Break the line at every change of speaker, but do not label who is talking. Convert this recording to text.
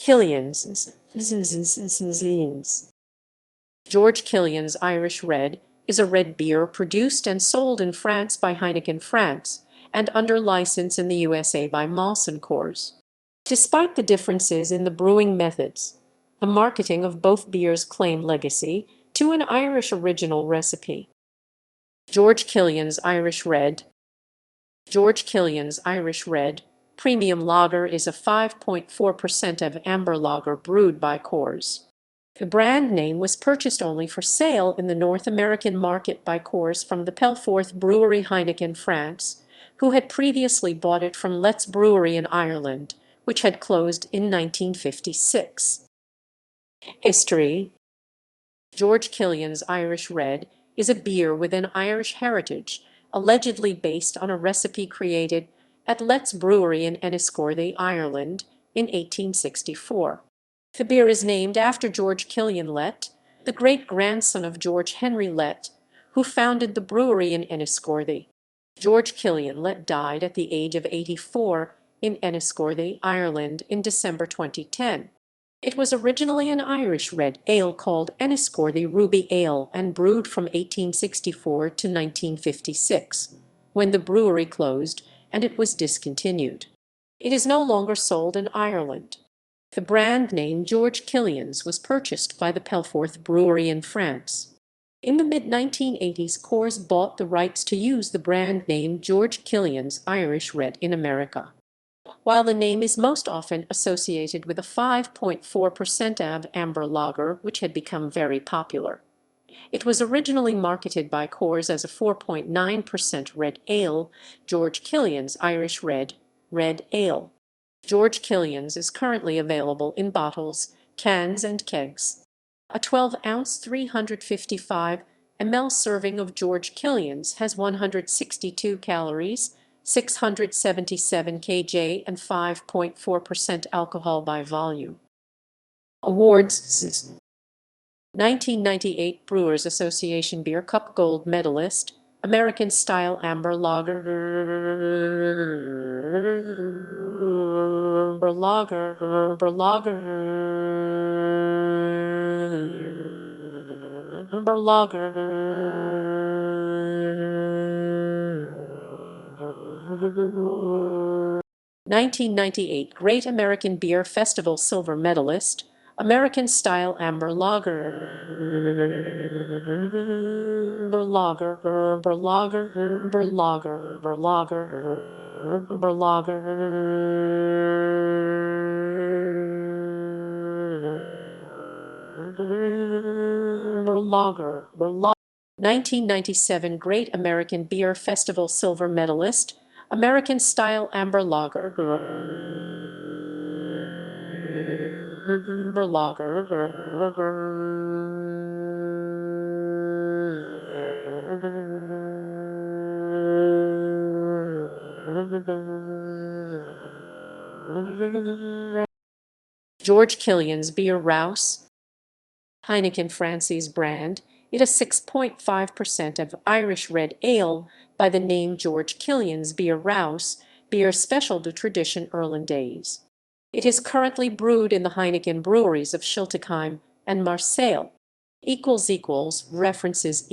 Killian's. George Killian's Irish Red is a red beer produced and sold in France by Heineken France and under license in the USA by Molson Coors. Despite the differences in the brewing methods, the marketing of both beers claim legacy to an Irish original recipe. George Killian's Irish Red. George Killian's Irish Red Premium Lager is a 5.4% of amber lager brewed by Coors. The brand name was purchased only for sale in the North American market by Coors from the Pelforth Brewery Heineken France, who had previously bought it from Letts Brewery in Ireland, which had closed in 1956. History. George Killian's Irish Red is a beer with an Irish heritage, allegedly based on a recipe created at Letts Brewery in Enniscorthy, Ireland, in 1864. The beer is named after George Killian Lett, the great-grandson of George Henry Lett, who founded the brewery in Enniscorthy. George Killian Lett died at the age of 84 in Enniscorthy, Ireland, in December 2010. It was originally an Irish red ale called Enniscorthy Ruby Ale and brewed from 1864 to 1956, when the brewery closed and it was discontinued. It is no longer sold in Ireland. The brand name George Killian's was purchased by the Pelforth Brewery in France. In the mid-1980s, Coors bought the rights to use the brand name George Killian's Irish Red in America. While the name is most often associated with a 5.4% of amber lager, which had become very popular, it was originally marketed by Coors as a 4.9% red ale, George Killian's Irish Red Ale. George Killian's is currently available in bottles, cans, and kegs. A 12-ounce 355 ml serving of George Killian's has 162 calories, 677 kJ, and 5.4% alcohol by volume. Awards. 1998 Brewers Association Beer Cup Gold Medalist, American Style Amber Lager. Lager. 1998 Great American Beer Festival Silver Medalist, American Style Amber Lager. Lager. 1997 Great American Beer Festival Silver Medalist, American Style Amber Lager. George Killian's Beer Rouse, Heineken France's brand. It is 6.5% of Irish red ale by the name George Killian's Beer Rouse, beer special to tradition Irlandaise. It is currently brewed in the Heineken breweries of Schiltigheim and Marseille. References